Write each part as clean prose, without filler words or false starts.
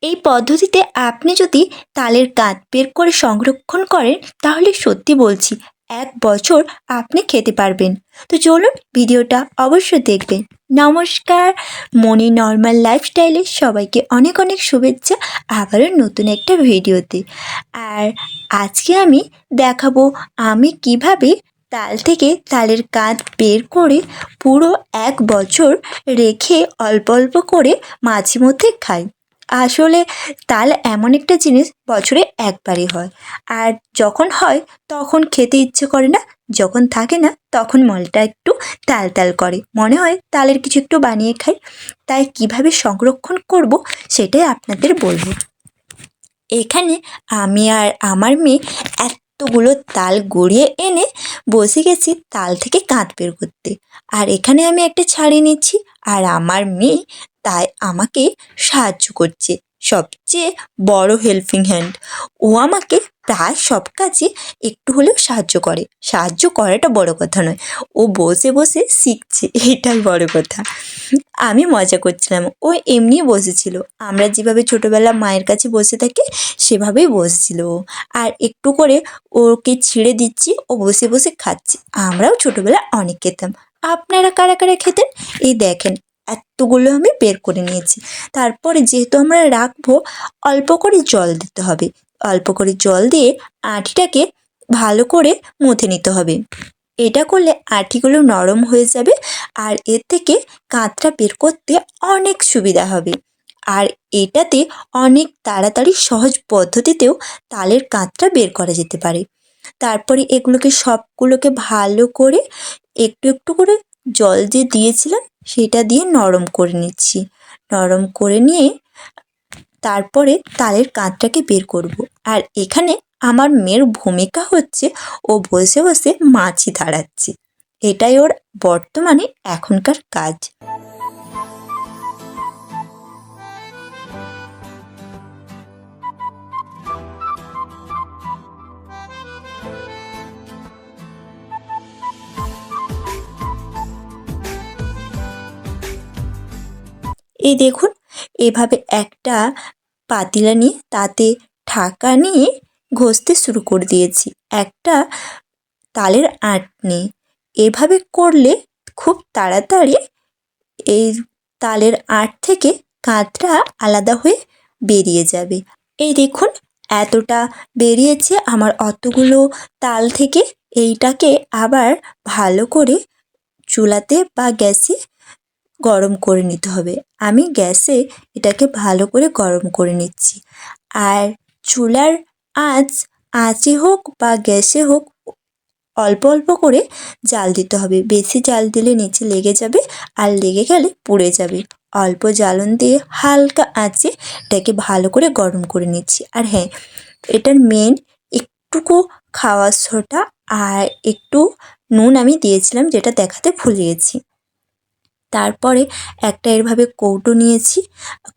এই পদ্ধতিতে আপনি যদি তালের কাঁদ বের করে সংরক্ষণ করেন তাহলে সত্যি বলছি 1 বছর আপনি খেতে পারবেন। তো চলুন ভিডিওটা অবশ্যই দেখবেন। নমস্কার, মনি নর্মাল লাইফস্টাইলে সবাইকে অনেক অনেক শুভেচ্ছা আবারও নতুন একটা ভিডিওতে। আর আজকে আমি দেখাবো আমি কিভাবে তাল থেকে তালের কাঁদ বের করে পুরো 1 বছর রেখে অল্প অল্প করে মাঝে মধ্যে খাই। আসলে তাল এমন একটা জিনিস বছরে একবারই হয়, আর যখন হয় তখন খেতে ইচ্ছে করে না, যখন থাকে না তখন মনটা একটু তাল তাল করে, মনে হয় তালের কিছু একটু বানিয়ে খাই। তাই কিভাবে সংরক্ষণ করব সেটাই আপনাদের বলবো। এখানে আমি আর আমার মেয়ে এতগুলো তাল গড়িয়ে এনে বসে গেছি তাল থেকে কাঁদ বের করতে। আর এখানে আমি একটা ছাড়িয়ে নিচ্ছি, আর আমার মেয়ে তাই আমাকে সাহায্য করছে, সবচেয়ে বড় হেল্পিং হ্যান্ড। ও আমাকে প্রায় সব কাজে একটু হলেও সাহায্য করে। সাহায্য করাটা বড় কথা নয়, ও বসে বসে শিখছে, এটাই বড় কথা। আমি মজা করছিলাম, ও এমনি বসেছিল, আমরা যেভাবে ছোটোবেলা মায়ের কাছে বসে থাকি সেভাবেই বসছিল ও। আর একটু করে ওকে ছিঁড়ে দিচ্ছি, ও বসে বসে খাচ্ছে। আমরাও ছোটোবেলায় অনেক খেতাম। আপনারা কারা কারা খেতেন? এই দেখেন এতগুলো আমি বের করে নিয়েছি। তারপরে যেহেতু আমরা রাখবো, অল্প করে জল দিতে হবে। অল্প করে জল দিয়ে আঁটিটাকে ভালো করে মুথে নিতে হবে। এটা করলে আঁটিগুলো নরম হয়ে যাবে, আর এর থেকে কাঁদটা বের করতে অনেক সুবিধা হবে। আর এটাতে অনেক তাড়াতাড়ি সহজ পদ্ধতিতেও তালের কাঁদটা বের করা যেতে পারে। তারপরে এগুলোকে সবগুলোকে ভালো করে একটু একটু করে জল যে দিয়েছিলাম সেটা দিয়ে নরম করে নিচ্ছি। নরম করে নিয়ে তারপরে তালের কাঁদটাকে বের করব। আর এখানে আমার মেয়ের ভূমিকা হচ্ছে ও বসে বসে মাছি তাড়াচ্ছে। এটাই ওর বর্তমানে এখনকার কাজ। এই দেখুন, এভাবে একটা পাতিলা নিয়ে তাতে ঢাকা নিয়ে ঘষতে শুরু করে দিয়েছি একটা তালের আঁট নিয়ে। এভাবে করলে খুব তাড়াতাড়ি এই তালের আঁট থেকে কাঁদটা আলাদা হয়ে বেরিয়ে যাবে। এই দেখুন এতটা বেরিয়েছে আমার অতগুলো তাল থেকে। এইটাকে আবার ভালো করে চুলাতে বা গ্যাসে গরম করে নিতে হবে। আমি গ্যাসে এটাকে ভালো করে গরম করে নিচ্ছি। আর চুলার আঁচে হোক বা গ্যাসে হোক অল্প অল্প করে জাল দিতে হবে। বেশি জাল দিলে নিচে লেগে যাবে, আর লেগে গেলে পুড়ে যাবে। অল্প জ্বালন দিয়ে হালকা আঁচে এটাকে ভালো করে গরম করে নিচ্ছি। আর হ্যাঁ, এটার মেন একটুকু খাওয়ার সোডা আর একটু নুন আমি দিয়েছিলাম, যেটা দেখাতে ভুলে গেছি। তারপরে একটা এভাবে কৌটো নিয়েছি,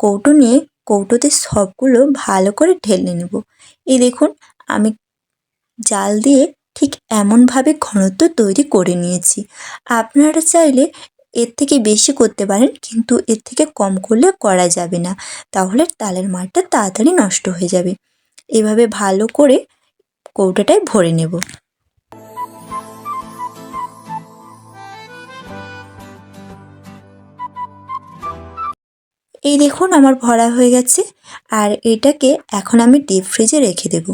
কৌটো নিয়ে কৌটোতে সবগুলো ভালো করে ঢেলে নেব। এই দেখুন আমি জাল দিয়ে ঠিক এমনভাবে ঘনত্ব তৈরি করে নিয়েছি। আপনারা চাইলে এর থেকে বেশি করতে পারেন, কিন্তু এর থেকে কম করলে করা যাবে না, তাহলে তালের মারটা তাড়াতাড়ি নষ্ট হয়ে যাবে। এভাবে ভালো করে কৌটোটায় ভরে নেব। এই দেখুন আমার ভরা হয়ে গেছে। আর এটাকে এখন আমি ডিপ ফ্রিজে রেখে দেব।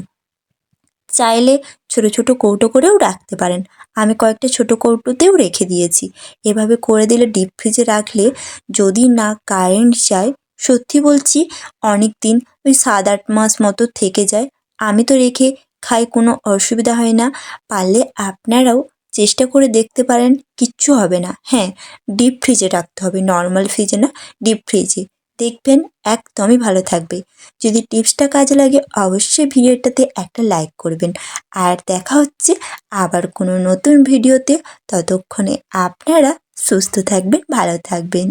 চাইলে ছোট ছোট কৌটো করেও রাখতে পারেন, আমি কয়েকটা ছোট কৌটোতেও রেখে দিয়েছি। এভাবে করে দিলে ডিপ ফ্রিজে রাখলে যদি না কারেন্ট যায়, সত্যি বলছি অনেক দিন ওই 7-8 মাস মতো থেকে যায়। আমি তো রেখে খাই, কোনো অসুবিধা হয় না। পারলে আপনারাও চেষ্টা করে দেখতে পারেন, কিচ্ছু হবে না। হ্যাঁ, ডিপ ফ্রিজে রাখতে হবে, নর্মাল ফ্রিজে না, ডিপ ফ্রিজে। দেখবেন একদমই ভালো থাকবে। যদি টিপসটা কাজে লাগে অবশ্যই ভিডিওটাতে একটা লাইক করবেন। আর দেখা হচ্ছে আবার কোনো নতুন ভিডিওতে। ততক্ষণে আপনারা সুস্থ থাকবেন, ভালো থাকবেন।